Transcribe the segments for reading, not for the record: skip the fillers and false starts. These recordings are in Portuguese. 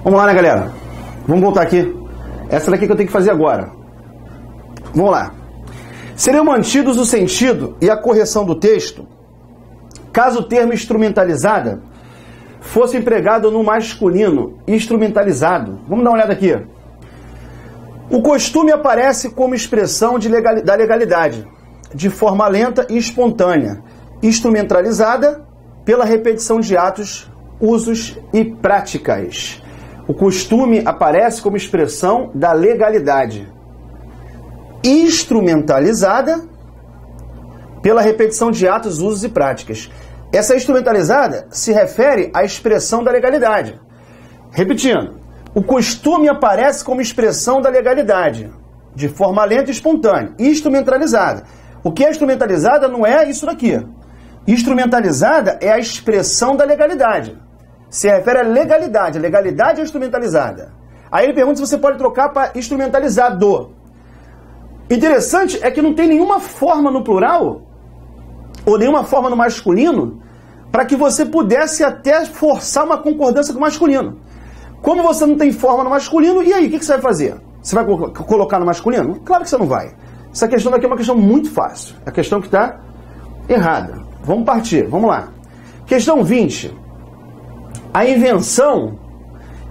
Vamos lá, né, galera? Vamos voltar aqui. Essa daqui que eu tenho que fazer agora. Vamos lá. Seriam mantidos o sentido e a correção do texto caso o termo instrumentalizada fosse empregado no masculino instrumentalizado. Vamos dar uma olhada aqui. O costume aparece como expressão da legalidade, de forma lenta e espontânea, instrumentalizada pela repetição de atos, usos e práticas. O costume aparece como expressão da legalidade, instrumentalizada pela repetição de atos, usos e práticas. Essa instrumentalizada se refere à expressão da legalidade. Repetindo, o costume aparece como expressão da legalidade, de forma lenta e espontânea, instrumentalizada. O que é instrumentalizada não é isso daqui. Instrumentalizada é a expressão da legalidade. Se refere à legalidade. A legalidade é instrumentalizada. Aí ele pergunta se você pode trocar para instrumentalizado. Interessante é que não tem nenhuma forma no plural ou nenhuma forma no masculino para que você pudesse até forçar uma concordância com o masculino. Como você não tem forma no masculino, e aí, o que você vai fazer? Você vai colocar no masculino? Claro que você não vai. Essa questão daqui é uma questão muito fácil. É a questão que está errada. Vamos partir, vamos lá. Questão 20. A invenção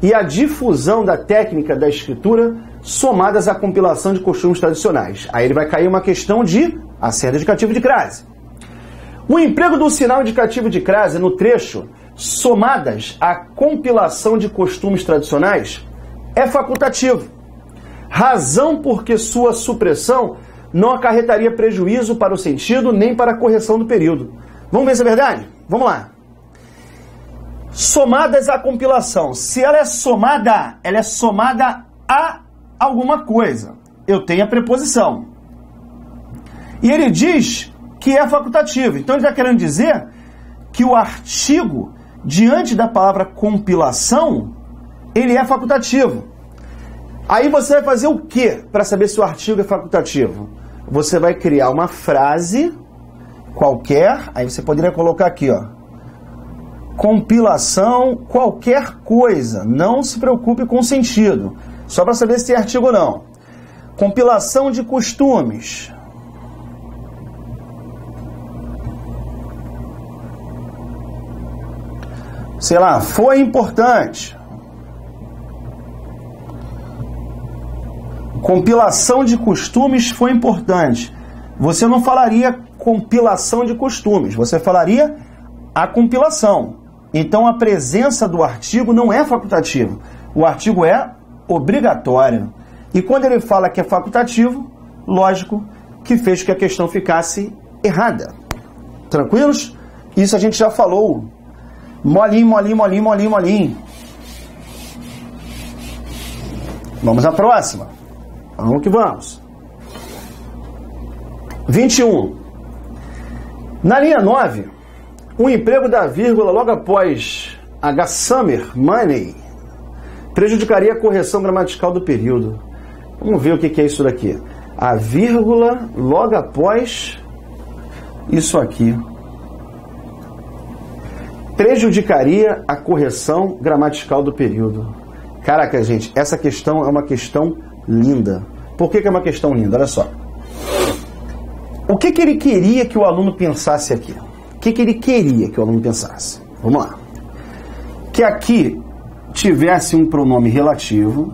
e a difusão da técnica da escritura somadas à compilação de costumes tradicionais. Aí ele vai cair uma questão de acento indicativo de crase. O emprego do sinal indicativo de crase no trecho somadas à compilação de costumes tradicionais é facultativo. Razão porque sua supressão não acarretaria prejuízo para o sentido nem para a correção do período. Vamos ver se é verdade? Vamos lá. Somadas à compilação. Se ela é somada a alguma coisa. Eu tenho a preposição. E ele diz que é facultativo. Então ele está querendo dizer que o artigo, diante da palavra compilação, ele é facultativo. Aí você vai fazer o quê para saber se o artigo é facultativo? Você vai criar uma frase qualquer, aí você poderia colocar aqui, ó, compilação qualquer coisa, não se preocupe com o sentido, só para saber se é artigo ou não. Compilação de costumes. Sei lá, foi importante. Compilação de costumes foi importante. Você não falaria compilação de costumes, você falaria a compilação. Então a presença do artigo não é facultativo. O artigo é obrigatório. E quando ele fala que é facultativo, lógico que fez que a questão ficasse errada. Tranquilos? Isso a gente já falou. Molinho, molinho, molinho, molinho, molinho. Vamos à próxima. Vamos que vamos. 21. Na linha 9, o emprego da vírgula logo após H-Summer Money prejudicaria a correção gramatical do período. Vamos ver o que é isso daqui. A vírgula logo após isso aqui prejudicaria a correção gramatical do período. Caraca, gente, essa questão é uma questão linda. Por que é uma questão linda? Olha só. O que ele queria que o aluno pensasse aqui? O que ele queria que o aluno pensasse? Vamos lá. Que aqui tivesse um pronome relativo.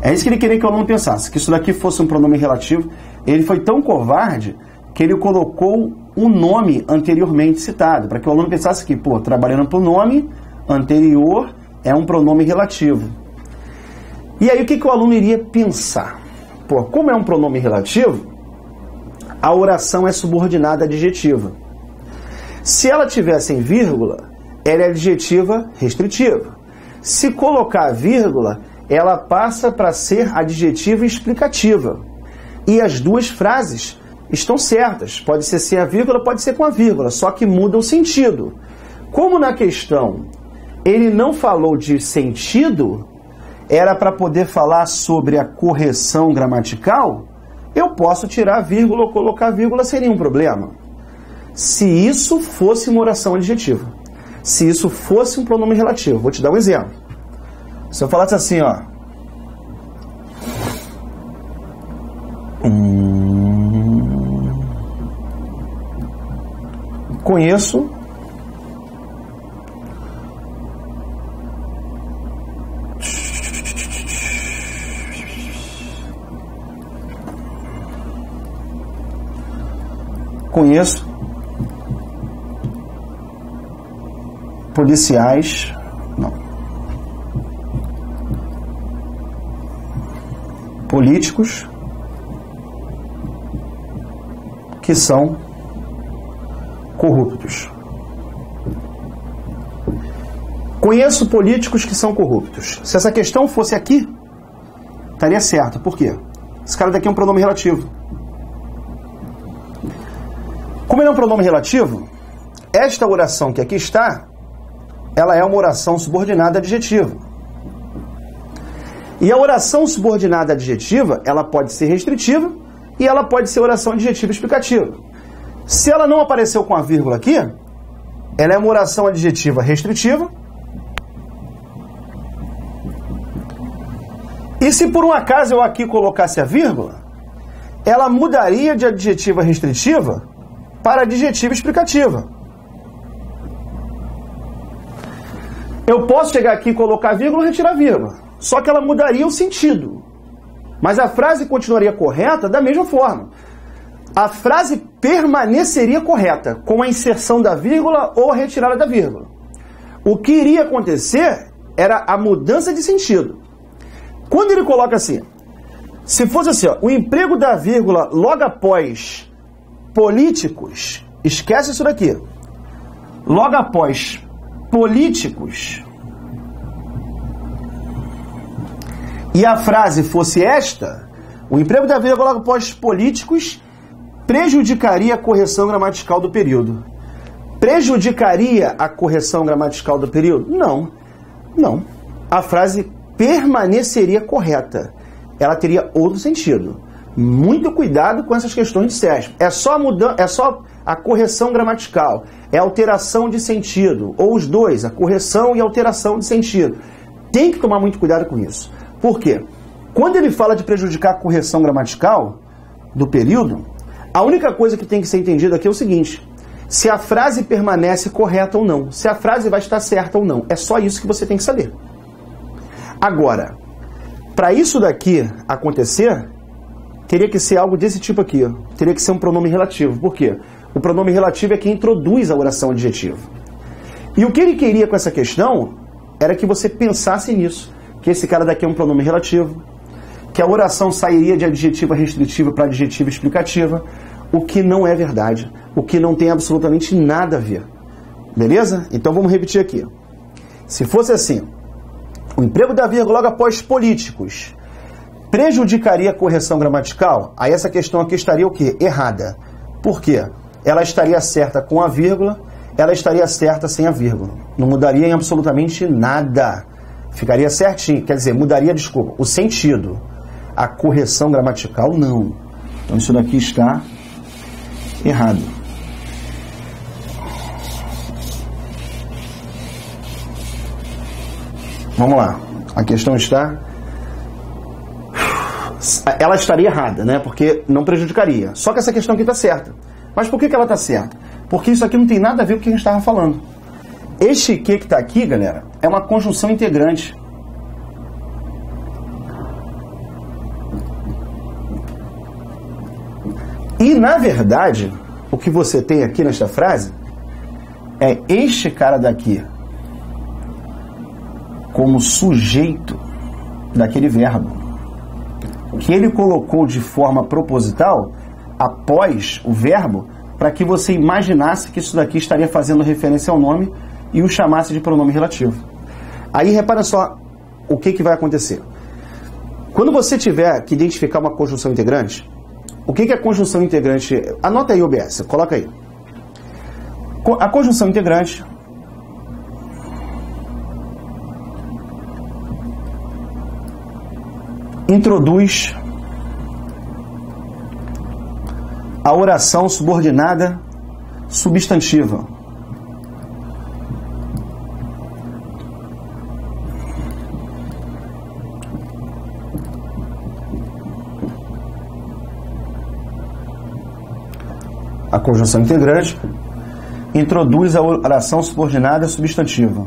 É isso que ele queria que o aluno pensasse. Que isso daqui fosse um pronome relativo. Ele foi tão covarde que ele colocou um nome anteriormente citado, para que o aluno pensasse que, pô, trabalhando para o nome anterior é um pronome relativo. E aí o que o aluno iria pensar? Pô, como é um pronome relativo, a oração é subordinada adjetiva. Se ela tivesse em vírgula, ela é adjetiva restritiva. Se colocar vírgula, ela passa para ser adjetiva explicativa. E as duas frases estão certas. Pode ser sem a vírgula, pode ser com a vírgula, só que muda o sentido. Como na questão ele não falou de sentido, era para poder falar sobre a correção gramatical, eu posso tirar a vírgula ou colocar a vírgula sem nenhum problema. Se isso fosse uma oração adjetiva. Se isso fosse um pronome relativo. Vou te dar um exemplo. Se eu falasse assim, ó. Conheço policiais, não, políticos que são corruptos. Conheço políticos que são corruptos. Se essa questão fosse aqui, estaria certo. Por quê? Esse cara daqui é um pronome relativo. Como ele é um pronome relativo, esta oração que aqui está, ela é uma oração subordinada adjetiva. E a oração subordinada adjetiva, ela pode ser restritiva e ela pode ser oração adjetiva explicativa. Se ela não apareceu com a vírgula aqui, ela é uma oração adjetiva restritiva. E se por um acaso eu aqui colocasse a vírgula, ela mudaria de adjetiva restritiva para adjetiva explicativa. Eu posso chegar aqui, colocar a vírgula e retirar a vírgula. Só que ela mudaria o sentido. Mas a frase continuaria correta da mesma forma. A frase permaneceria correta com a inserção da vírgula ou a retirada da vírgula. O que iria acontecer era a mudança de sentido. Quando ele coloca assim, se fosse assim, ó, o emprego da vírgula logo após políticos, esquece isso daqui. Logo após políticos, e a frase fosse esta, o emprego da vírgula logo após políticos prejudicaria a correção gramatical do período. Prejudicaria a correção gramatical do período? Não. Não. A frase permaneceria correta. Ela teria outro sentido. Muito cuidado com essas questões de SESP. É só a correção gramatical, é alteração de sentido, ou os dois, a correção e a alteração de sentido. Tem que tomar muito cuidado com isso. Por quê? Quando ele fala de prejudicar a correção gramatical do período, a única coisa que tem que ser entendida aqui é o seguinte: se a frase permanece correta ou não, se a frase vai estar certa ou não. É só isso que você tem que saber. Agora, para isso daqui acontecer, teria que ser algo desse tipo aqui, ó. Teria que ser um pronome relativo. Por quê? O pronome relativo é quem introduz a oração adjetiva. E o que ele queria com essa questão era que você pensasse nisso, que esse cara daqui é um pronome relativo, que a oração sairia de adjetiva restritiva para adjetiva explicativa, o que não é verdade, o que não tem absolutamente nada a ver. Beleza? Então vamos repetir aqui. Se fosse assim, o emprego da vírgula logo após políticos prejudicaria a correção gramatical, aí essa questão aqui estaria o quê? Errada. Por quê? Ela estaria certa com a vírgula, ela estaria certa sem a vírgula. Não mudaria em absolutamente nada. Ficaria certinho, quer dizer, mudaria, desculpa, o sentido. A correção gramatical, não. Então isso daqui está errado. Vamos lá. A questão está... Ela estaria errada, né? Porque não prejudicaria. Só que essa questão aqui está certa. Mas por que ela está certa? Porque isso aqui não tem nada a ver com o que a gente estava falando. Este que está aqui, galera, é uma conjunção integrante. E, na verdade, o que você tem aqui nesta frase é este cara daqui como sujeito daquele verbo, que ele colocou de forma proposital após o verbo, para que você imaginasse que isso daqui estaria fazendo referência ao nome e o chamasse de pronome relativo. Aí repara só o que vai acontecer. Quando você tiver que identificar uma conjunção integrante, o que é conjunção integrante? Anota aí, OBS, coloca aí. A conjunção integrante introduz a oração subordinada substantiva. conjunção integrante introduz a oração subordinada substantiva.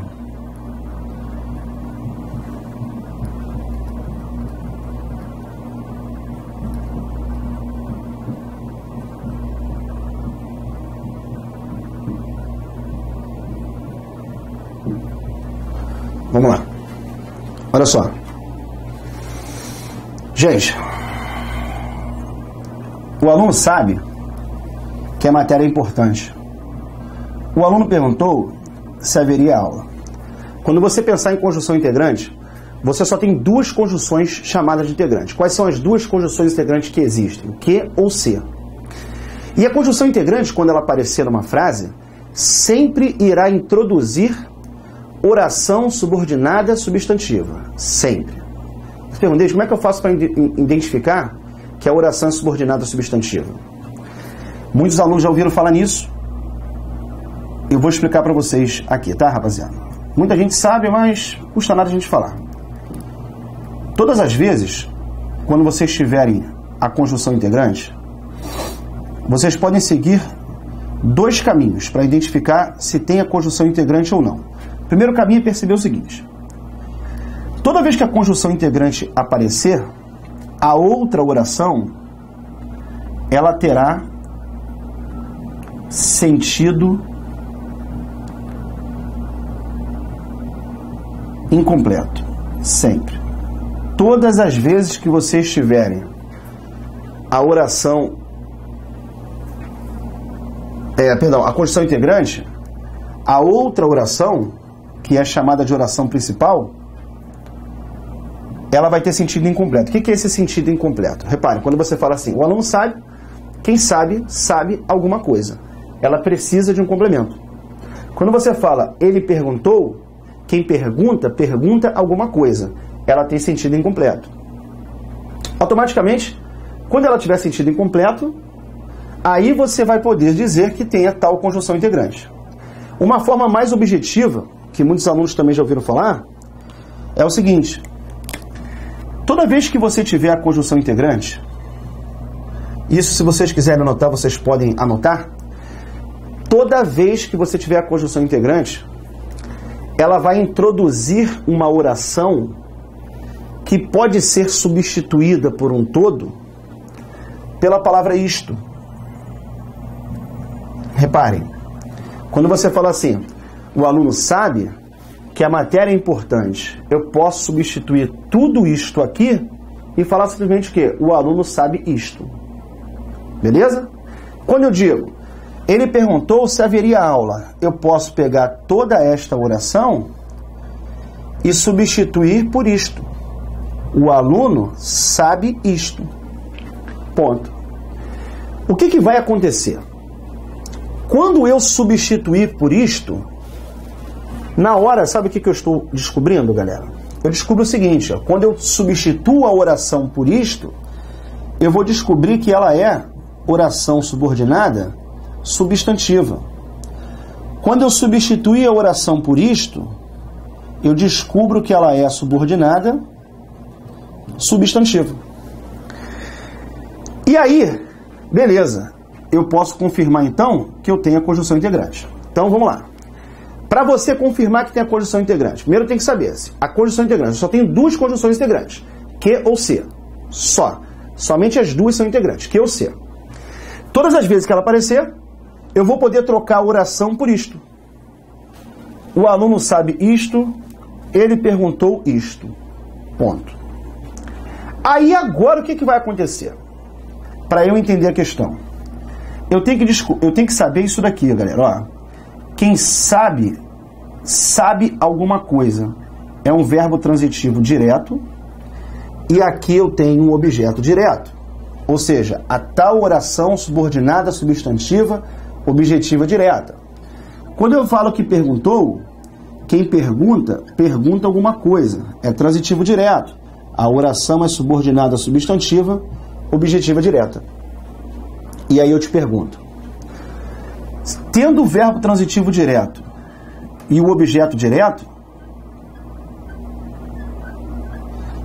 Vamos lá. Olha só. Gente, o aluno sabe que a matéria é importante. O aluno perguntou se haveria aula. Quando você pensar em conjunção integrante, você só tem duas conjunções chamadas de integrante. Quais são as duas conjunções integrantes que existem? Que ou se. E a conjunção integrante, quando ela aparecer numa frase, sempre irá introduzir oração subordinada substantiva. Sempre. Você pergunta, como é que eu faço para identificar que a oração é subordinada substantiva? Muitos alunos já ouviram falar nisso. Eu vou explicar para vocês aqui, tá, rapaziada? Muita gente sabe, mas custa nada a gente falar. Todas as vezes, quando vocês tiverem a conjunção integrante, vocês podem seguir dois caminhos para identificar se tem a conjunção integrante ou não. O primeiro caminho é perceber o seguinte: toda vez que a conjunção integrante aparecer, a outra oração, ela terá sentido incompleto. Sempre. Todas as vezes que vocês tiverem a oração, a conjunção integrante, a outra oração, que é chamada de oração principal, ela vai ter sentido incompleto. O que é esse sentido incompleto? Repare, quando você fala assim, o aluno sabe, quem sabe, sabe alguma coisa. Ela precisa de um complemento. Quando você fala, ele perguntou, quem pergunta, pergunta alguma coisa. Ela tem sentido incompleto. Automaticamente, quando ela tiver sentido incompleto, aí você vai poder dizer que tem a tal conjunção integrante. Uma forma mais objetiva, que muitos alunos também já ouviram falar, é o seguinte: toda vez que você tiver a conjunção integrante, isso, se vocês quiserem anotar, vocês podem anotar. Toda vez que você tiver a conjunção integrante, ela vai introduzir uma oração que pode ser substituída por um todo pela palavra isto. Reparem, quando você fala assim, o aluno sabe que a matéria é importante, eu posso substituir tudo isto aqui e falar simplesmente o quê? O aluno sabe isto. Beleza? Quando eu digo, ele perguntou se haveria aula, eu posso pegar toda esta oração e substituir por isto. O aluno sabe isto. Ponto. O que vai acontecer? Quando eu substituir por isto, na hora, sabe o que eu estou descobrindo, galera? Eu descubro o seguinte, ó, quando eu substituo a oração por isto, eu vou descobrir que ela é oração subordinada substantiva. Quando eu substituir a oração por isto, eu descubro que ela é subordinada substantiva. E aí, beleza, eu posso confirmar então que eu tenho a conjunção integrante. Então vamos lá. Para você confirmar que tem a conjunção integrante, primeiro tem que saber se a conjunção integrante, só tem duas conjunções integrantes, que ou se. Somente as duas são integrantes, que ou se. Todas as vezes que ela aparecer, eu vou poder trocar a oração por isto. O aluno sabe isto, ele perguntou isto. Ponto. Aí agora o que vai acontecer? Para eu entender a questão. Eu tenho que saber isso daqui, galera. Ó, quem sabe, sabe alguma coisa. É um verbo transitivo direto e aqui eu tenho um objeto direto. Ou seja, a tal oração subordinada substantiva objetiva direta. Quando eu falo que perguntou, quem pergunta, pergunta alguma coisa. É transitivo direto. A oração é subordinada substantiva objetiva direta. E aí eu te pergunto, tendo o verbo transitivo direto e o objeto direto,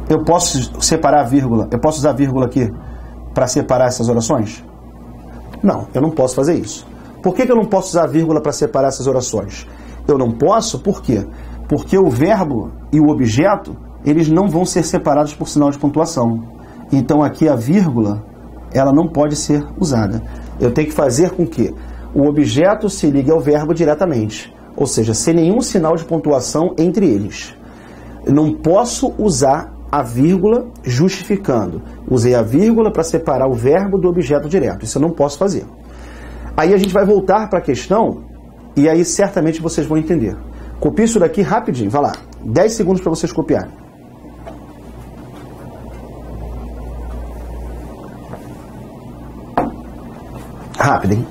eu posso separar a vírgula, eu posso usar a vírgula aqui para separar essas orações? Não, eu não posso fazer isso. Por que eu não posso usar vírgula para separar essas orações? Eu não posso, por quê? Porque o verbo e o objeto, eles não vão ser separados por sinal de pontuação. Então aqui a vírgula, ela não pode ser usada. Eu tenho que fazer com que o objeto se ligue ao verbo diretamente, ou seja, sem nenhum sinal de pontuação entre eles. Eu não posso usar a vírgula justificando. Usei a vírgula para separar o verbo do objeto direto. Isso eu não posso fazer. Aí a gente vai voltar para a questão e aí certamente vocês vão entender. Copie isso daqui rapidinho, vai lá. 10 segundos para vocês copiarem. Rápido, hein?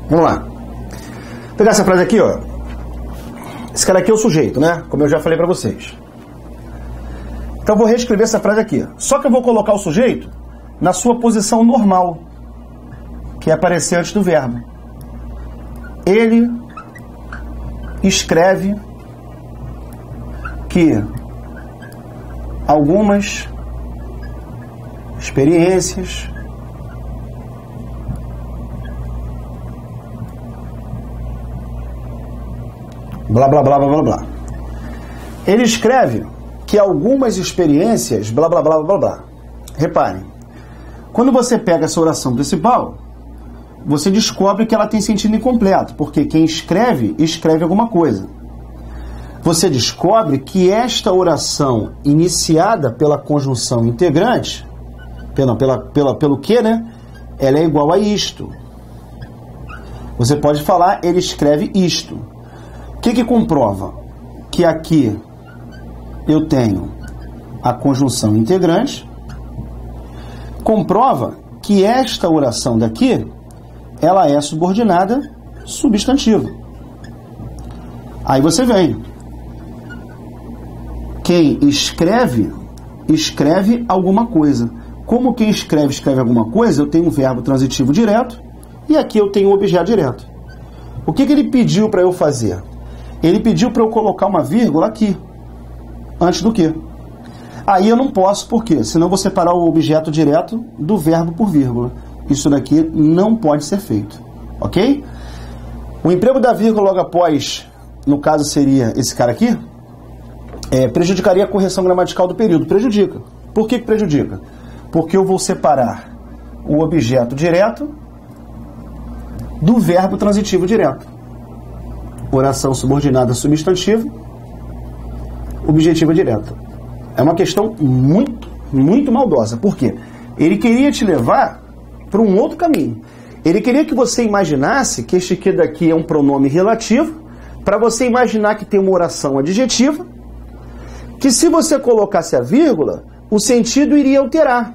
Vamos lá. Vou pegar essa frase aqui, ó. Esse cara aqui é o sujeito, né? Como eu já falei pra vocês. Então eu vou reescrever essa frase aqui. Só que eu vou colocar o sujeito na sua posição normal, que é aparecer antes do verbo. Ele escreve que algumas experiências blá, blá, blá, blá, blá, blá. Ele escreve que algumas experiências blá, blá, blá, blá, blá. Reparem, quando você pega essa oração principal, você descobre que ela tem sentido incompleto, porque quem escreve, escreve alguma coisa. Você descobre que esta oração iniciada pela conjunção integrante, pelo que, né? Ela é igual a isto. Você pode falar, ele escreve isto. O que comprova? Que aqui eu tenho a conjunção integrante. Comprova que esta oração daqui, ela é subordinada substantiva. Aí você vem. Quem escreve, escreve alguma coisa. Como quem escreve, escreve alguma coisa, eu tenho um verbo transitivo direto e aqui eu tenho um objeto direto. O que ele pediu para eu fazer? Ele pediu para eu colocar uma vírgula aqui, antes do que. Aí eu não posso, por quê? Senão eu vou separar o objeto direto do verbo por vírgula. Isso daqui não pode ser feito, ok? O emprego da vírgula logo após, no caso seria esse cara aqui, prejudicaria a correção gramatical do período. Prejudica. Por que prejudica? Porque eu vou separar o objeto direto do verbo transitivo direto. Oração subordinada substantivo, objetiva direta. É uma questão muito, muito maldosa. Por quê? Ele queria te levar para um outro caminho. Ele queria que você imaginasse que este que daqui é um pronome relativo, para você imaginar que tem uma oração adjetiva, que se você colocasse a vírgula, o sentido iria alterar.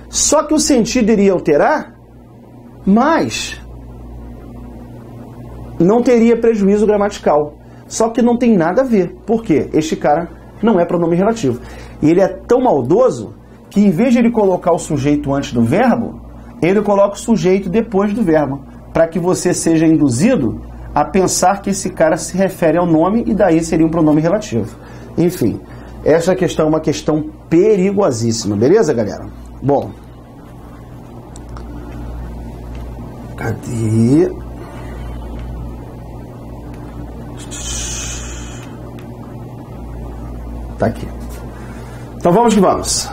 Só que o sentido iria alterar, mas não teria prejuízo gramatical. Só que não tem nada a ver. Por quê? Este cara não é pronome relativo. E ele é tão maldoso que em vez de ele colocar o sujeito antes do verbo, ele coloca o sujeito depois do verbo, para que você seja induzido a pensar que esse cara se refere ao nome e daí seria um pronome relativo. Enfim, Essa questão é uma questão perigosíssima, beleza, galera? Bom, cadê? Tá aqui. Então vamos que vamos.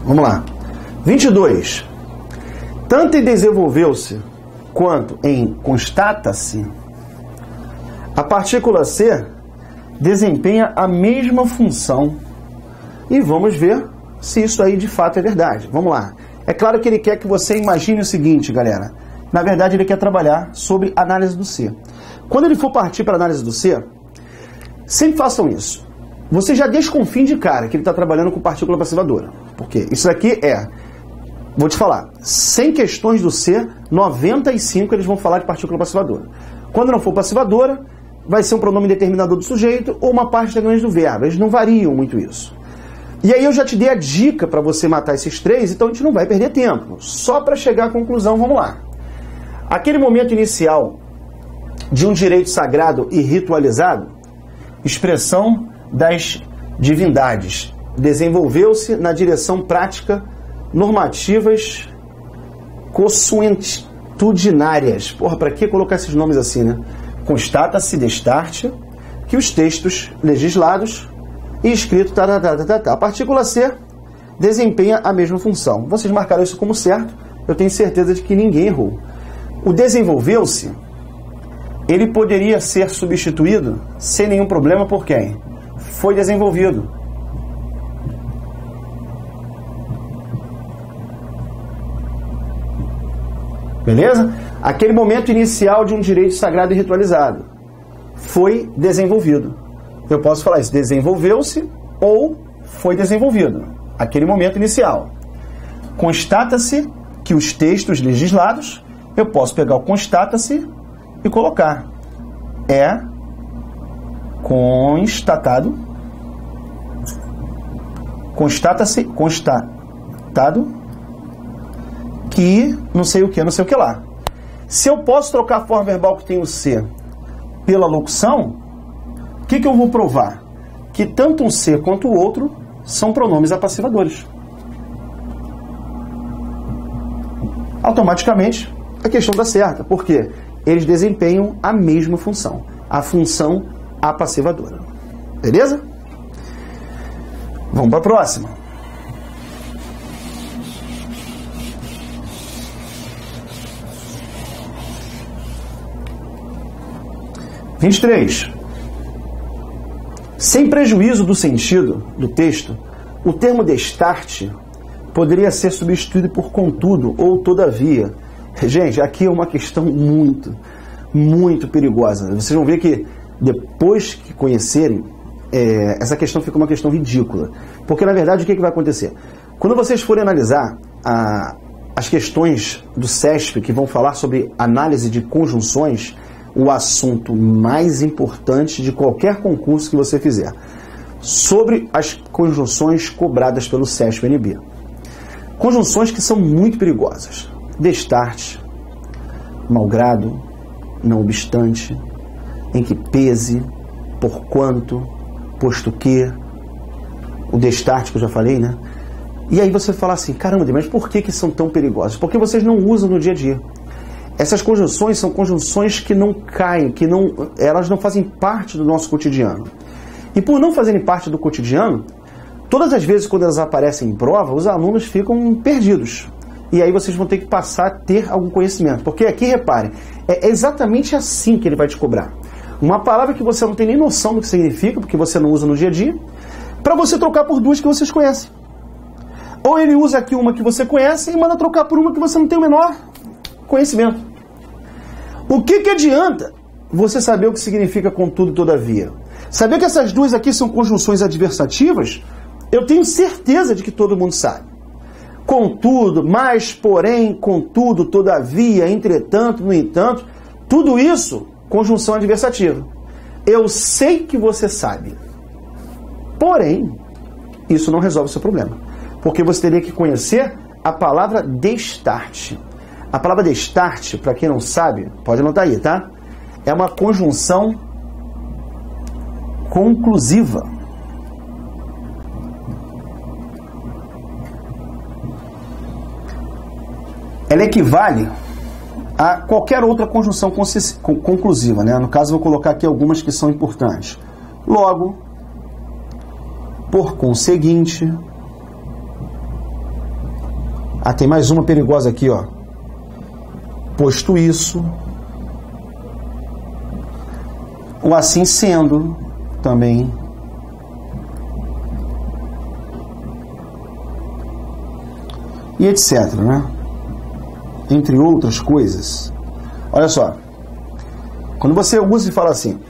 Vamos lá. 22. Tanto em desenvolveu-se quanto em constata-se, a partícula C desempenha a mesma função. E vamos ver se isso aí de fato é verdade. Vamos lá. É claro que ele quer que você imagine o seguinte, galera. Na verdade, ele quer trabalhar sobre análise do C. Quando ele for partir para a análise do C, sempre façam isso. Você já desconfie de cara que ele está trabalhando com partícula passivadora. Porque isso aqui vou te falar, 100 questões do C, 95 eles vão falar de partícula passivadora. Quando não for passivadora, vai ser um pronome determinador do sujeito ou uma parte grande do verbo. Eles não variam muito isso. E aí eu já te dei a dica para você matar esses três, então a gente não vai perder tempo. Só para chegar à conclusão, vamos lá. Aquele momento inicial de um direito sagrado e ritualizado, expressão das divindades, desenvolveu-se na direção prática normativas consuetudinárias. Porra, para que colocar esses nomes assim, né? Constata-se, destarte, que os textos legislados e escrito, a partícula C desempenha a mesma função. Vocês marcaram isso como certo, eu tenho certeza de que ninguém errou. O desenvolveu-se, ele poderia ser substituído sem nenhum problema por quem? Foi desenvolvido. Beleza? Aquele momento inicial de um direito sagrado e ritualizado foi desenvolvido. Eu posso falar isso, desenvolveu-se ou foi desenvolvido. Aquele momento inicial. Constata-se que os textos legislados, eu posso pegar o constata-se e colocar. É constatado. Constata-se, constatado que não sei o que lá. Se eu posso trocar a forma verbal que tem o C pela locução, o que eu vou provar? Que tanto um C quanto o outro são pronomes apassivadores. Automaticamente, a questão está certa. Por quê? Eles desempenham a mesma função. A função apassivadora. Beleza? Vamos para a próxima. (23) Sem prejuízo do sentido do texto, o termo destarte poderia ser substituído por contudo ou todavia. Gente, aqui é uma questão muito, muito perigosa. Vocês vão ver que depois que conhecerem, essa questão fica uma questão ridícula. Porque, na verdade, o que vai acontecer? Quando vocês forem analisar as questões do CESP, que vão falar sobre análise de conjunções, o assunto mais importante de qualquer concurso que você fizer, sobre as conjunções cobradas pelo CESP-NB. Conjunções que são muito perigosas. Destarte, malgrado, não obstante, em que pese, porquanto, posto que, o destarte que eu já falei, né? E aí você fala assim, caramba, mas por que são tão perigosas? Porque vocês não usam no dia a dia. Essas conjunções são conjunções que não caem, elas não fazem parte do nosso cotidiano. E por não fazerem parte do cotidiano, todas as vezes quando elas aparecem em prova, os alunos ficam perdidos. E aí vocês vão ter que passar a ter algum conhecimento. Porque aqui, reparem, é exatamente assim que ele vai te cobrar. Uma palavra que você não tem nem noção do que significa, porque você não usa no dia a dia, para você trocar por duas que vocês conhecem. Ou ele usa aqui uma que você conhece e manda trocar por uma que você não tem o menor conhecimento. O que adianta você saber o que significa contudo, todavia? Saber que essas duas aqui são conjunções adversativas, eu tenho certeza de que todo mundo sabe. Contudo, mas, porém, contudo, todavia, entretanto, no entanto, tudo isso, conjunção adversativa. Eu sei que você sabe. Porém, isso não resolve o seu problema. Porque você teria que conhecer a palavra destarte. A palavra destarte, para quem não sabe, pode anotar aí, tá? É uma conjunção conclusiva. Ela equivale a qualquer outra conjunção conclusiva, né? No caso, vou colocar aqui algumas que são importantes. Logo, por conseguinte. Ah, tem mais uma perigosa aqui, ó. Posto isso. O assim sendo também. E etc, né? Entre outras coisas. Olha só. Quando você usa e fala assim,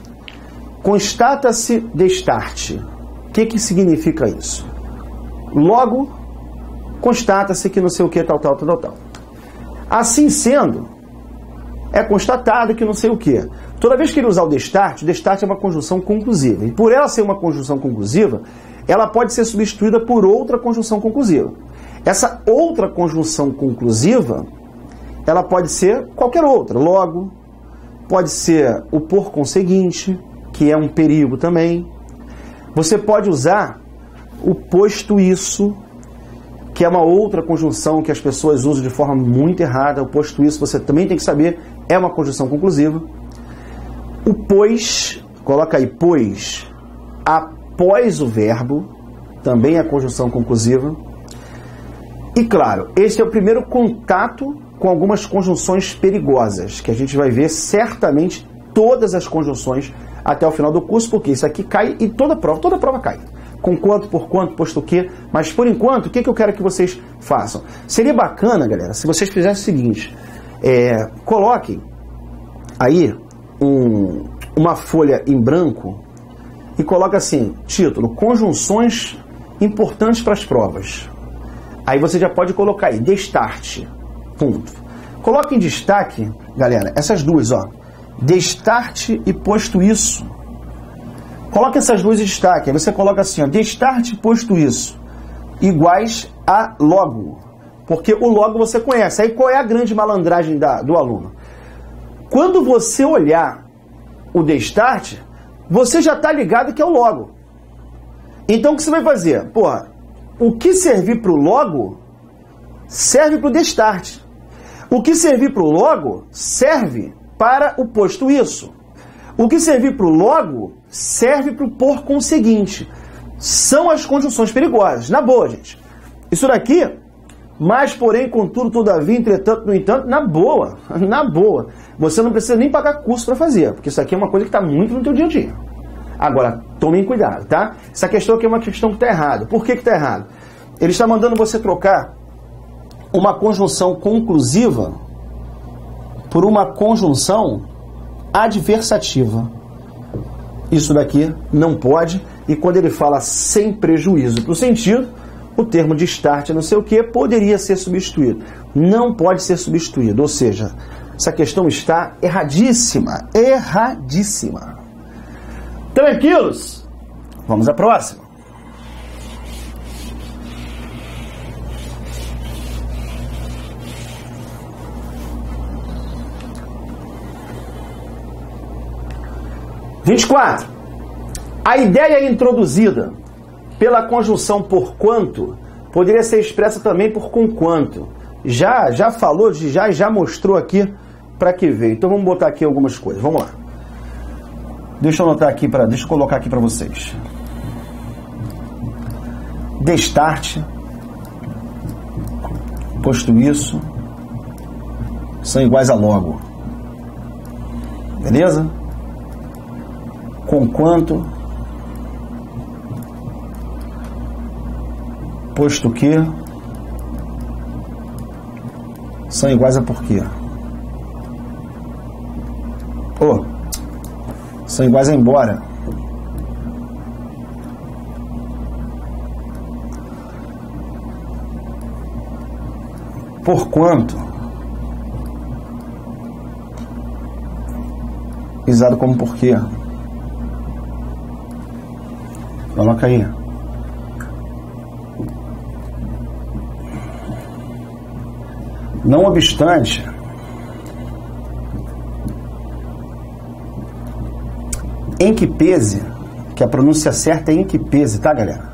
constata-se destarte. O que significa isso? Logo, constata-se que não sei o que, tal. Assim sendo, é constatado que não sei o que. Toda vez que ele usar o destarte é uma conjunção conclusiva. E por ela ser uma conjunção conclusiva, ela pode ser substituída por outra conjunção conclusiva. Essa outra conjunção conclusiva, ela pode ser qualquer outra. Logo, pode ser o por conseguinte, que é um perigo também. Você pode usar o posto isso, que é uma outra conjunção que as pessoas usam de forma muito errada. O posto isso, você também tem que saber, é uma conjunção conclusiva. O pois, coloca aí, pois, após o verbo, também é a conjunção conclusiva. E claro, esse é o primeiro contato com algumas conjunções perigosas, que a gente vai ver certamente todas as conjunções até o final do curso, porque isso aqui cai em toda prova cai. Com quanto, por quanto, posto que, mas por enquanto, o que eu quero que vocês façam? Seria bacana, galera, se vocês fizessem o seguinte, coloquem aí uma folha em branco e coloca assim, título, conjunções importantes para as provas. Aí você já pode colocar aí, destarte, ponto. Coloque em destaque, galera, essas duas, ó, destarte e posto isso. Coloque essas duas em destaque, aí você coloca assim, ó, destarte e posto isso, iguais a logo, porque o logo você conhece. Aí qual é a grande malandragem do aluno? Quando você olhar o destarte, você já está ligado que é o logo. Então o que você vai fazer? Porra, o que servir para o logo, serve para o destarte. O que servir para o logo, serve para o posto isso. O que servir para o logo, serve para o por conseguinte. São as conjunções perigosas. Na boa, gente. Isso daqui, mas, porém, contudo, todavia, entretanto, no entanto, na boa. Na boa. Você não precisa nem pagar curso para fazer, porque isso aqui é uma coisa que está muito no teu dia a dia. Agora, tomem cuidado, tá? Essa questão aqui é uma questão que está errada. Por que está errado? Ele está mandando você trocar uma conjunção conclusiva por uma conjunção adversativa. Isso daqui não pode, e quando ele fala sem prejuízo para o sentido, o termo destarte não sei o que poderia ser substituído. Não pode ser substituído, ou seja, essa questão está erradíssima, erradíssima. Tranquilos? Vamos à próxima. A ideia introduzida pela conjunção por quanto poderia ser expressa também por conquanto. Já falou, já mostrou aqui para que veio. Então vamos botar aqui algumas coisas. Vamos lá. Deixa eu anotar aqui deixa eu colocar aqui para vocês. Destarte, posto isso, são iguais a logo. Beleza? Conquanto, posto que, são iguais a porquê. São iguais a embora. Porquanto, usado como porquê. Coloca aí. Não obstante, em que pese, que a pronúncia certa é em que pese, tá, galera?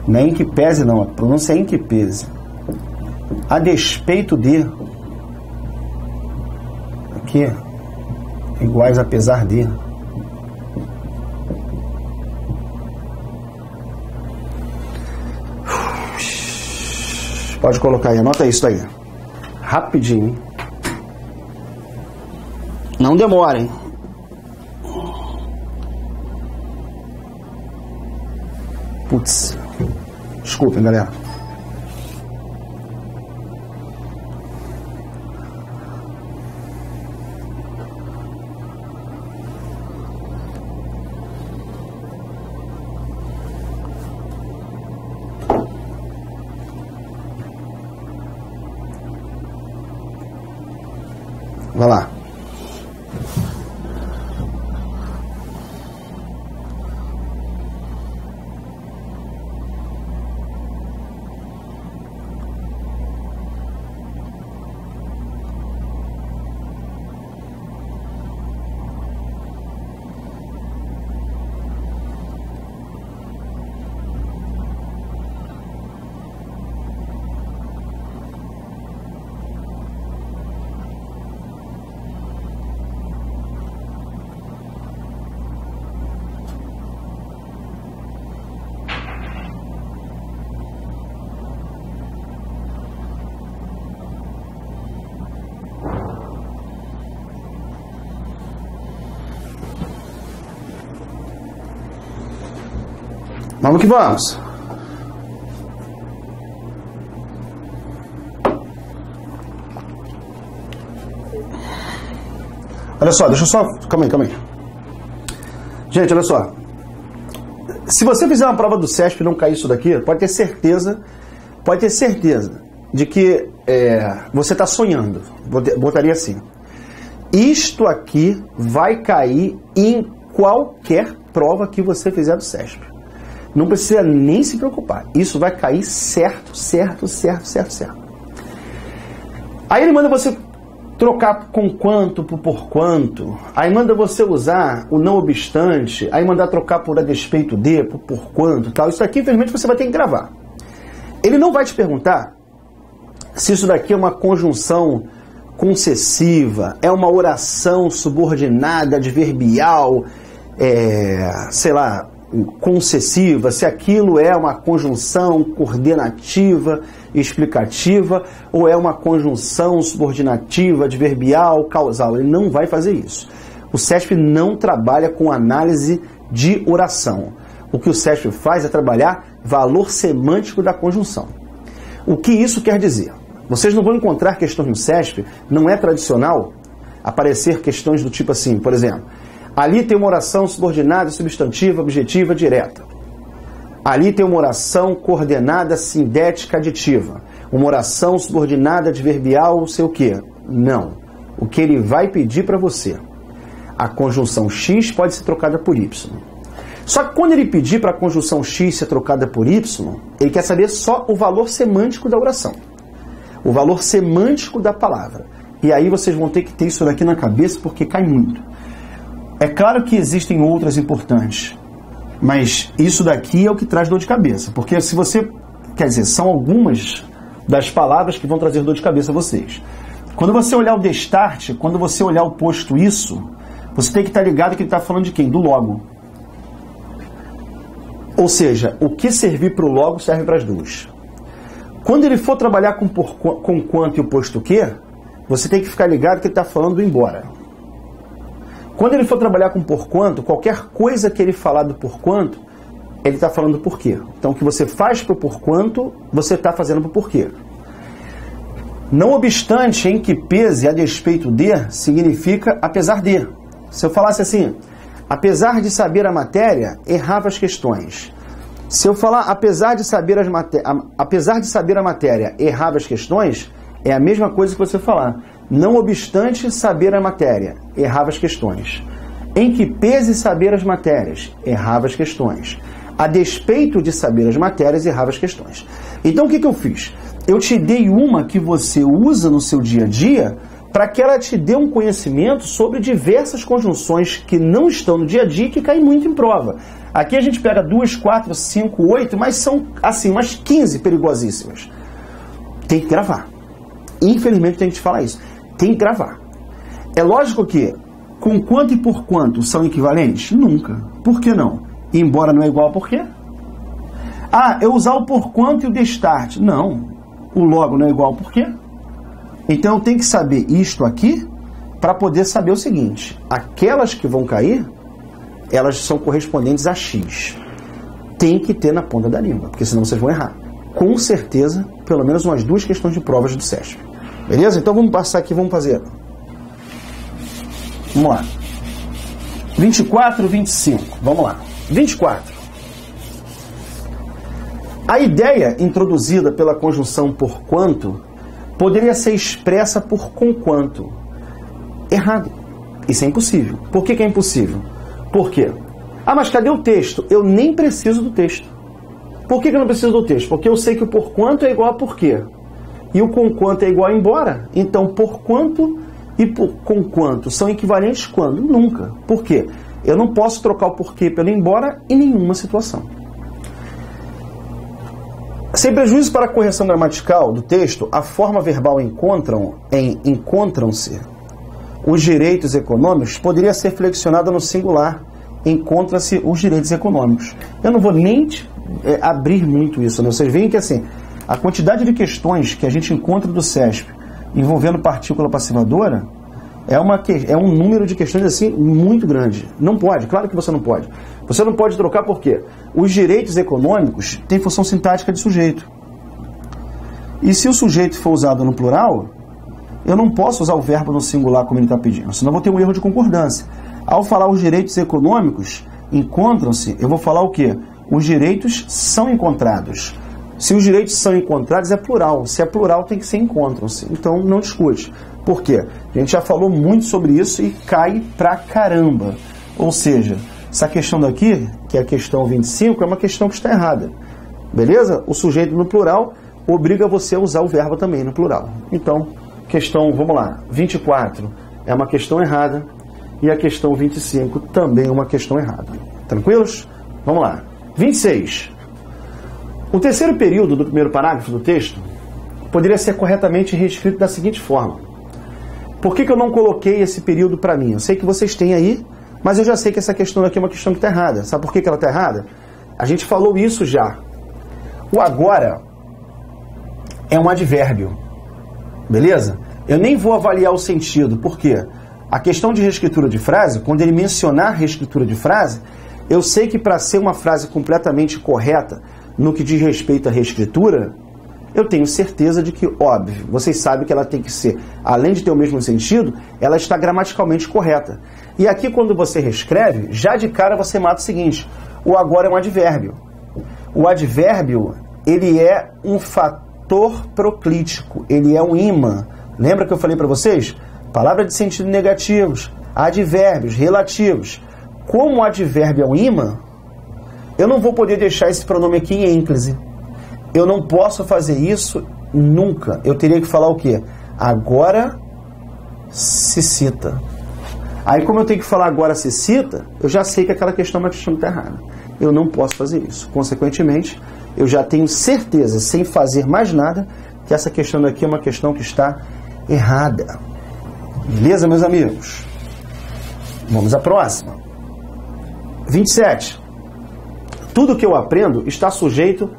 Não é em que pese, não. A pronúncia é em que pese. A despeito de. Aqui. Iguais apesar de. Pode colocar aí, anota isso daí. Rapidinho. Não demorem. Putz. Desculpem, galera. Vai lá. Vamos que vamos. Olha só, deixa eu só... Calma aí. Gente, olha só. Se você fizer uma prova do CESP e não cair isso daqui, pode ter certeza de que você está sonhando. Botaria assim. Isto aqui vai cair em qualquer prova que você fizer do CESP. Não precisa nem se preocupar. Isso vai cair certo. Aí ele manda você trocar com quanto por quanto. Aí manda você usar o não obstante. Aí mandar trocar por a despeito de, por quanto, tal. Isso aqui, infelizmente, você vai ter que gravar. Ele não vai te perguntar se isso daqui é uma conjunção concessiva, é uma oração subordinada adverbial, sei lá, concessiva, se aquilo é uma conjunção coordenativa explicativa ou é uma conjunção subordinativa adverbial causal. Ele não vai fazer isso. O CESP não trabalha com análise de oração. O que o CESP faz é trabalhar valor semântico da conjunção. O que isso quer dizer? Vocês não vão encontrar questões no CESP, não é tradicional aparecer questões do tipo assim, por exemplo, ali tem uma oração subordinada, substantiva, objetiva, direta. Ali tem uma oração coordenada, sindética, aditiva. Uma oração subordinada, adverbial, sei o quê. Não. O que ele vai pedir para você? A conjunção X pode ser trocada por Y. Só que quando ele pedir para a conjunção X ser trocada por Y, ele quer saber só o valor semântico da oração. O valor semântico da palavra. E aí vocês vão ter que ter isso daqui na cabeça porque cai muito. É claro que existem outras importantes, mas isso daqui é o que traz dor de cabeça, porque se você, quer dizer, são algumas das palavras que vão trazer dor de cabeça a vocês. Quando você olhar o destarte, quando você olhar o posto isso, você tem que estar ligado que ele está falando de quem? Do logo. Ou seja, o que servir para o logo serve para as duas. Quando ele for trabalhar com quanto e o posto que, você tem que ficar ligado que ele está falando do embora. Quando ele for trabalhar com porquanto, qualquer coisa que ele falar do porquanto, ele está falando do porquê. Então, o que você faz para o porquanto, você está fazendo para o porquê. Não obstante, em que pese, a despeito de, significa apesar de. Se eu falasse assim, apesar de saber a matéria, errava as questões. Se eu falar apesar de saber a matéria, errava as questões, é a mesma coisa que você falar. Não obstante saber a matéria, errava as questões. Em que pese saber as matérias, errava as questões. A despeito de saber as matérias, errava as questões. Então o que eu fiz? eu te dei uma que você usa no seu dia a dia para que ela te dê um conhecimento sobre diversas conjunções que não estão no dia a dia e que caem muito em prova. Aqui a gente pega 2, 4, 5, 8, mas são, assim, umas 15 perigosíssimas. Tem que gravar. Infelizmente tem que te falar isso. Tem que gravar. É lógico que com quanto e por quanto são equivalentes? Nunca. Por que não? Embora não é igual, por quê? Ah, eu usar o por quanto e o destarte. Não. O logo não é igual, por quê? Então eu tenho que saber isto aqui para poder saber o seguinte: aquelas que vão cair, elas são correspondentes a X. Tem que ter na ponta da língua, porque senão vocês vão errar. Com certeza, pelo menos umas 2 questões de provas do CESP. Beleza? Então vamos passar aqui, vamos fazer. Vamos lá. 24, 25. Vamos lá. 24. A ideia introduzida pela conjunção por quanto poderia ser expressa por conquanto. Errado. Isso é impossível. Por que é impossível? Por quê? Ah, mas cadê o texto? Eu nem preciso do texto. Por que eu não preciso do texto? Porque eu sei que o por quanto é igual a por quê. E o conquanto é igual a embora. Então, por quanto e por conquanto são equivalentes quando? Nunca. Por quê? Eu não posso trocar o porquê pelo embora em nenhuma situação. Sem prejuízo para a correção gramatical do texto, a forma verbal encontram-se os direitos econômicos poderia ser flexionada no singular. Encontram-se os direitos econômicos. Eu não vou nem abrir muito isso, né? Vocês veem que assim, a quantidade de questões que a gente encontra do CESP envolvendo partícula passivadora é um número de questões assim muito grande. Não pode, claro que você não pode. Você não pode trocar por quê? Os direitos econômicos têm função sintática de sujeito. E se o sujeito for usado no plural, eu não posso usar o verbo no singular como ele está pedindo, senão eu vou ter um erro de concordância. Ao falar os direitos econômicos encontram-se, eu vou falar o quê? Os direitos são encontrados. Se os direitos são encontrados, é plural. Se é plural, tem que ser encontram-se. Então, não discute. Por quê? A gente já falou muito sobre isso e cai pra caramba. Ou seja, essa questão daqui, que é a questão 25, é uma questão que está errada. Beleza? O sujeito no plural obriga você a usar o verbo também no plural. Então, questão, vamos lá, 24 é uma questão errada e a questão 25 também é uma questão errada. Tranquilos? Vamos lá. 26. O terceiro período do primeiro parágrafo do texto poderia ser corretamente reescrito da seguinte forma. Por que eu não coloquei esse período para mim? Eu sei que vocês têm aí, mas eu já sei que essa questão aqui é uma questão que está errada. Sabe por que ela está errada? A gente falou isso já. O agora é um advérbio. Beleza? Eu nem vou avaliar o sentido. Por quê? A questão de reescritura de frase, quando ele mencionar reescritura de frase, eu sei que para ser uma frase completamente correta no que diz respeito à reescritura, eu tenho certeza de que, óbvio, vocês sabem que ela tem que ser, além de ter o mesmo sentido, ela está gramaticalmente correta. E aqui, quando você reescreve, já de cara você mata o seguinte: o agora é um advérbio. O advérbio, ele é um fator proclítico, ele é um imã. Lembra que eu falei para vocês? Palavra de sentido negativos, advérbios, relativos. Como o advérbio é um imã, eu não vou poder deixar esse pronome aqui em ênclise. Eu não posso fazer isso nunca. Eu teria que falar o quê? Agora se cita. Aí, como eu tenho que falar agora se cita, eu já sei que aquela questão é uma questão que está errada. Eu não posso fazer isso. Consequentemente, eu já tenho certeza, sem fazer mais nada, que essa questão aqui é uma questão que está errada. Beleza, meus amigos? Vamos à próxima. 27. Tudo que eu aprendo está sujeito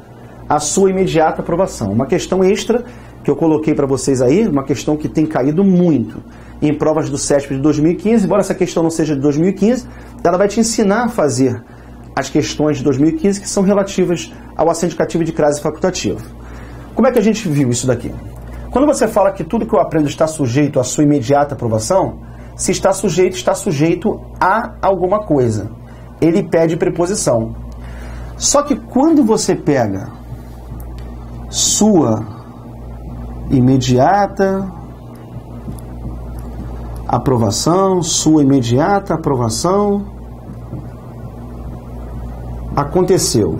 à sua imediata aprovação. Uma questão extra que eu coloquei para vocês aí, uma questão que tem caído muito em provas do CESP de 2015, embora essa questão não seja de 2015, ela vai te ensinar a fazer as questões de 2015 que são relativas ao assento cativo de crase facultativo. Como é que a gente viu isso daqui? Quando você fala que tudo que eu aprendo está sujeito à sua imediata aprovação, se está sujeito a alguma coisa. Ele pede preposição. Só que quando você pega sua imediata aprovação, sua imediata aprovação, aconteceu.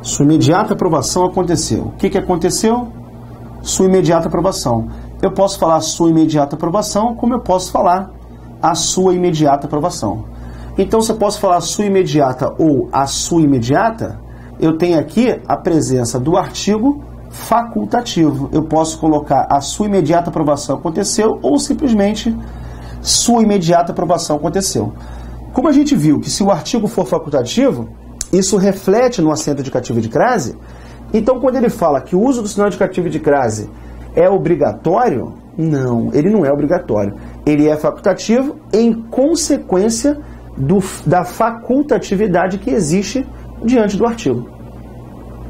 Sua imediata aprovação aconteceu. O que aconteceu? Sua imediata aprovação. Eu posso falar sua imediata aprovação, como eu posso falar a sua imediata aprovação. Então, se eu posso falar sua imediata ou a sua imediata, eu tenho aqui a presença do artigo facultativo. Eu posso colocar a sua imediata aprovação aconteceu ou simplesmente sua imediata aprovação aconteceu. Como a gente viu que se o artigo for facultativo, isso reflete no acento indicativo de crase, então quando ele fala que o uso do sinal indicativo de crase é obrigatório, não, ele não é obrigatório. Ele é facultativo em consequência da facultatividade que existe diante do artigo,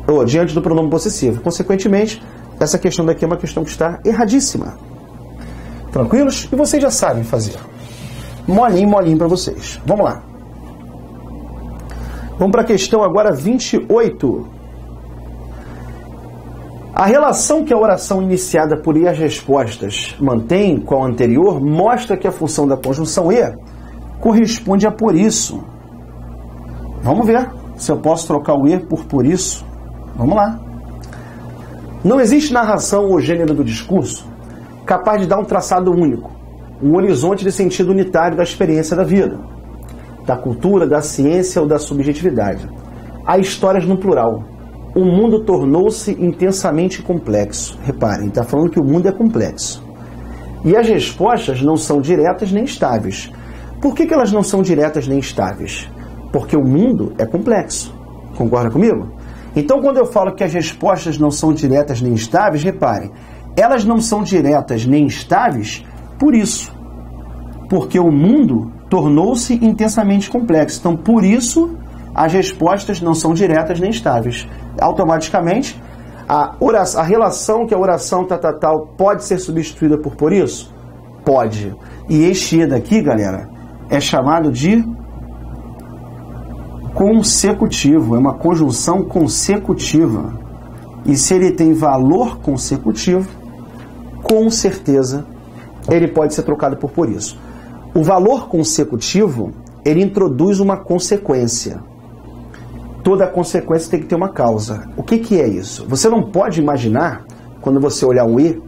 ou diante do pronome possessivo. Consequentemente, essa questão daqui é uma questão que está erradíssima. Tranquilos? E vocês já sabem fazer. Molinho, molinho para vocês. Vamos lá. Vamos para a questão agora 28. A relação que a oração iniciada por e as respostas mantém com a anterior mostra que a função da conjunção e corresponde a por isso. Vamos ver se eu posso trocar o e por isso. Vamos lá. Não existe narração ou gênero do discurso capaz de dar um traçado único, um horizonte de sentido unitário da experiência da vida, da cultura, da ciência ou da subjetividade. Há histórias no plural. O mundo tornou-se intensamente complexo. Reparem, está falando que o mundo é complexo. E as respostas não são diretas nem estáveis. Por que elas não são diretas nem estáveis? Porque o mundo é complexo. Concorda comigo? Então, quando eu falo que as respostas não são diretas nem estáveis, reparem, elas não são diretas nem estáveis por isso. Porque o mundo tornou-se intensamente complexo. Então, por isso, as respostas não são diretas nem estáveis. Automaticamente, a relação que a oração tal pode ser substituída por isso? Pode. E este e daqui, galera, é chamado de consecutivo. É uma conjunção consecutiva. E se ele tem valor consecutivo, com certeza, ele pode ser trocado por isso. O valor consecutivo, ele introduz uma consequência. Toda consequência tem que ter uma causa. O que é isso? Você não pode imaginar, quando você olhar o e,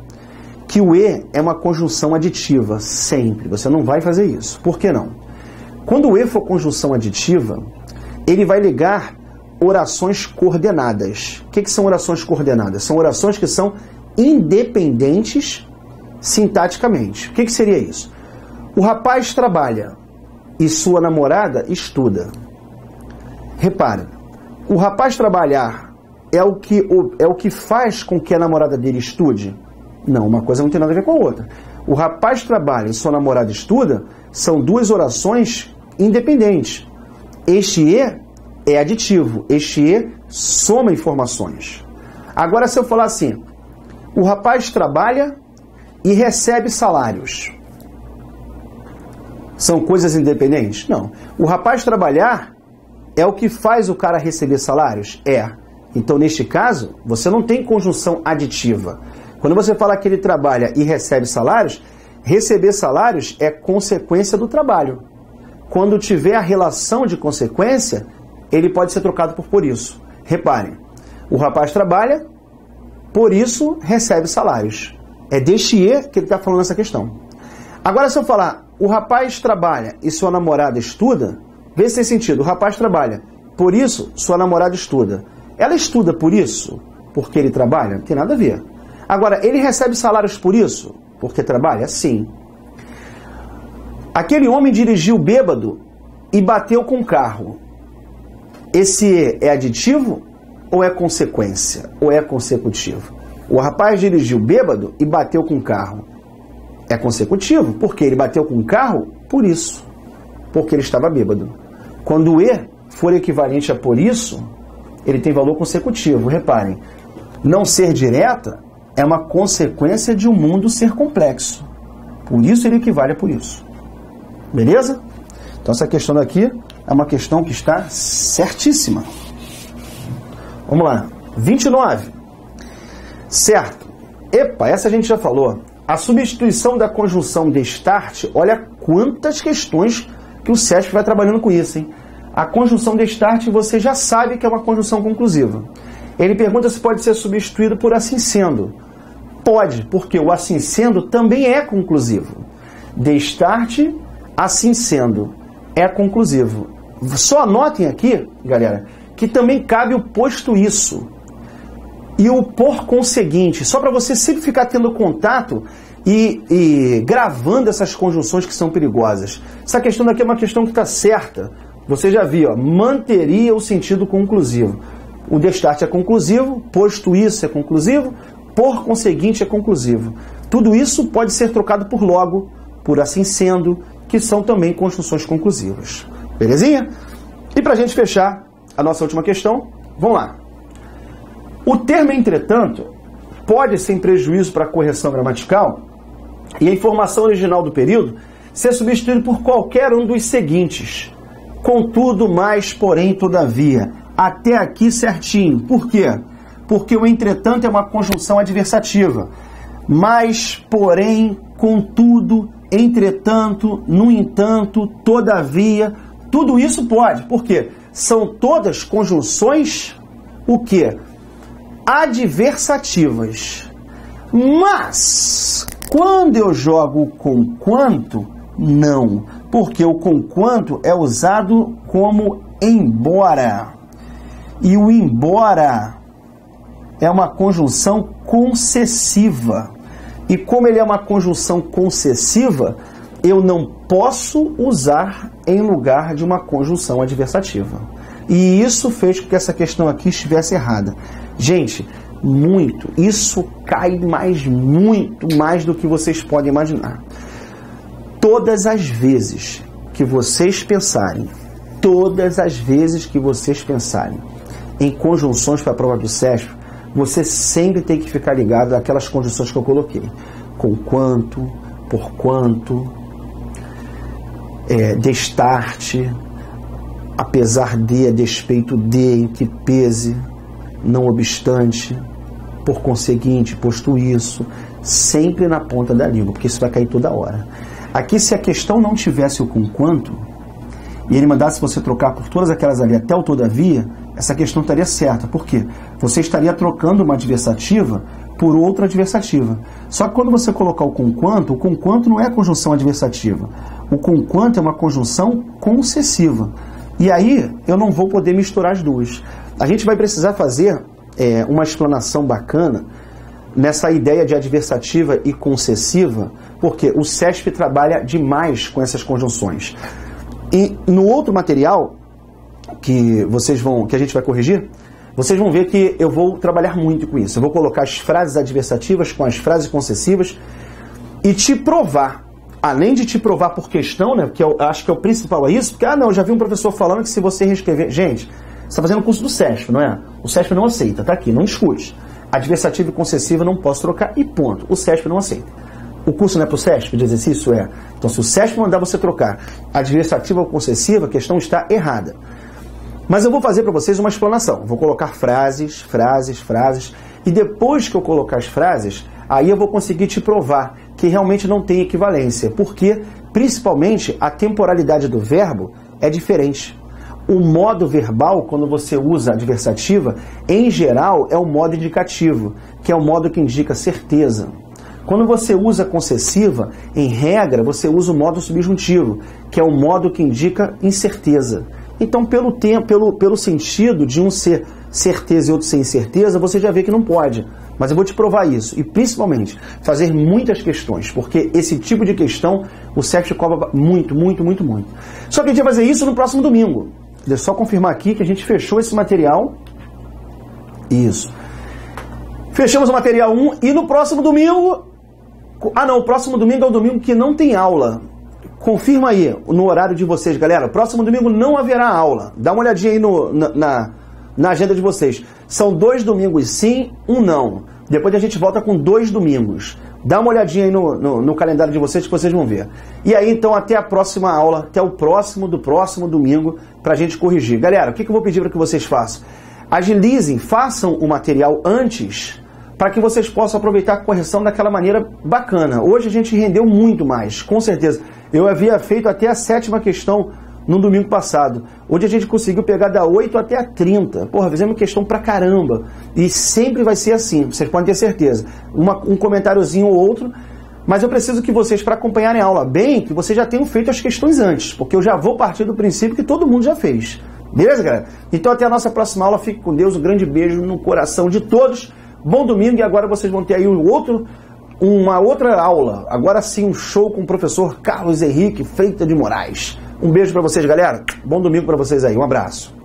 que o e é uma conjunção aditiva, sempre. Você não vai fazer isso. Por que não? Quando o e for conjunção aditiva, ele vai ligar orações coordenadas. O que são orações coordenadas? São orações que são independentes sintaticamente. O que seria isso? O rapaz trabalha e sua namorada estuda. Repare, o rapaz trabalhar é o que faz com que a namorada dele estude? Não, uma coisa não tem nada a ver com a outra. O rapaz trabalha e sua namorada estuda são duas orações independentes. Este e é aditivo, este e soma informações. Agora, se eu falar assim, o rapaz trabalha e recebe salários. São coisas independentes? Não. O rapaz trabalhar é o que faz o cara receber salários? É. Então, neste caso, você não tem conjunção aditiva. Quando você fala que ele trabalha e recebe salários, receber salários é consequência do trabalho. Quando tiver a relação de consequência, ele pode ser trocado por isso. Reparem, o rapaz trabalha, por isso recebe salários. É deste e que ele está falando essa questão. Agora, se eu falar, o rapaz trabalha e sua namorada estuda, vê se tem sentido. O rapaz trabalha, por isso sua namorada estuda. Ela estuda por isso? Porque ele trabalha? Não tem nada a ver. Agora, ele recebe salários por isso? Porque trabalha? Sim. Aquele homem dirigiu bêbado e bateu com o carro. Esse e é aditivo ou é consequência? Ou é consecutivo? O rapaz dirigiu bêbado e bateu com o carro. É consecutivo, porque ele bateu com o carro por isso. Porque ele estava bêbado. Quando o e for equivalente a por isso, ele tem valor consecutivo. Reparem, não ser direta é uma consequência de um mundo ser complexo. Por isso ele equivale a por isso. Beleza? Então essa questão daqui é uma questão que está certíssima. Vamos lá. 29. Certo. Epa, essa a gente já falou. A substituição da conjunção de start, olha quantas questões que o SESC vai trabalhando com isso, hein? A conjunção destarte você já sabe que é uma conjunção conclusiva. Ele pergunta se pode ser substituído por assim sendo. Pode, porque o assim sendo também é conclusivo. Destarte, assim sendo, é conclusivo. Só anotem aqui, galera, que também cabe o posto isso. E o por conseguinte, só para você sempre ficar tendo contato e gravando essas conjunções que são perigosas. Essa questão daqui é uma questão que está certa. Você já viu, ó, manteria o sentido conclusivo. O destarte é conclusivo, posto isso é conclusivo, por conseguinte é conclusivo. Tudo isso pode ser trocado por logo, por assim sendo, que são também conjunções conclusivas. Belezinha? E para a gente fechar a nossa última questão, vamos lá. O termo entretanto pode, sem prejuízo para a correção gramatical e a informação original do período, ser substituído por qualquer um dos seguintes. Contudo, mais, porém, todavia. Até aqui certinho. Por quê? Porque o entretanto é uma conjunção adversativa. Mas, porém, contudo, entretanto, no entanto, todavia, tudo isso pode. Por quê? São todas conjunções, o quê? Adversativas. Mas, quando eu jogo com quanto, não. Porque o conquanto é usado como embora. E o embora é uma conjunção concessiva. E como ele é uma conjunção concessiva, eu não posso usar em lugar de uma conjunção adversativa. E isso fez com que essa questão aqui estivesse errada. Gente, isso cai muito mais do que vocês podem imaginar. Todas as vezes que vocês pensarem em conjunções para a prova do SESP, você sempre tem que ficar ligado àquelas conjunções que eu coloquei. Com quanto, por quanto, destarte, apesar de, a despeito de, em que pese, não obstante, por conseguinte, posto isso, sempre na ponta da língua, porque isso vai cair toda hora. Aqui, se a questão não tivesse o conquanto, e ele mandasse você trocar por todas aquelas ali até o todavia, essa questão estaria certa. Por quê? Você estaria trocando uma adversativa por outra adversativa. Só que quando você colocar o conquanto não é a conjunção adversativa. O conquanto é uma conjunção concessiva. E aí, eu não vou poder misturar as duas. A gente vai precisar fazer uma explanação bacana nessa ideia de adversativa e concessiva, porque o SESP trabalha demais com essas conjunções. E no outro material que a gente vai corrigir, vocês vão ver que eu vou trabalhar muito com isso. Eu vou colocar as frases adversativas com as frases concessivas e te provar, além de te provar por questão, né, que eu acho que é o principal é isso, porque, eu já vi um professor falando que se você reescrever... Gente, você está fazendo o curso do SESP, não é? O SESP não aceita, tá aqui, não discute. Adversativa e concessiva não posso trocar e ponto. O SESP não aceita. O curso não é para o SESP de exercício? É. Então, se o SESP mandar você trocar adversativa ou concessiva, a questão está errada. Mas eu vou fazer para vocês uma explanação. Vou colocar frases, e depois que eu colocar as frases, aí eu vou conseguir te provar que realmente não tem equivalência, porque, principalmente, a temporalidade do verbo é diferente. O modo verbal, quando você usa adversativa, em geral, é o modo indicativo, que é o modo que indica certeza. Quando você usa concessiva, em regra, você usa o modo subjuntivo, que é o modo que indica incerteza. Então, pelo sentido de um ser certeza e outro ser incerteza, você já vê que não pode. Mas eu vou te provar isso. E, principalmente, fazer muitas questões, porque esse tipo de questão o SESP cobra muito. Só que a gente vai fazer isso no próximo domingo. Deixa eu só confirmar aqui que a gente fechou esse material. Isso. Fechamos o material 1 e no próximo domingo... o próximo domingo é o domingo que não tem aula. Confirma aí no horário de vocês, galera. Próximo domingo não haverá aula. Dá uma olhadinha aí na agenda de vocês. São 2 domingos sim, 1 não. Depois a gente volta com 2 domingos. Dá uma olhadinha aí no calendário de vocês que vocês vão ver. E aí, então, até a próxima aula, até o próximo domingo, pra gente corrigir. Galera, o que eu vou pedir para que vocês façam? Agilizem, façam o material antes, para que vocês possam aproveitar a correção daquela maneira bacana. Hoje a gente rendeu muito mais, com certeza. Eu havia feito até a 7ª questão no domingo passado, onde a gente conseguiu pegar da 8 até a 30. Porra, fizemos questão pra caramba. E sempre vai ser assim, vocês podem ter certeza. Um comentáriozinho ou outro, mas eu preciso que vocês, para acompanharem a aula bem, que vocês já tenham feito as questões antes, porque eu já vou partir do princípio que todo mundo já fez. Beleza, galera? Então até a nossa próxima aula. Fique com Deus. Um grande beijo no coração de todos. Bom domingo, e agora vocês vão ter aí uma outra aula. Agora sim, um show com o professor Carlos Henrique Freitas de Moraes. Um beijo para vocês, galera. Bom domingo para vocês aí. Um abraço.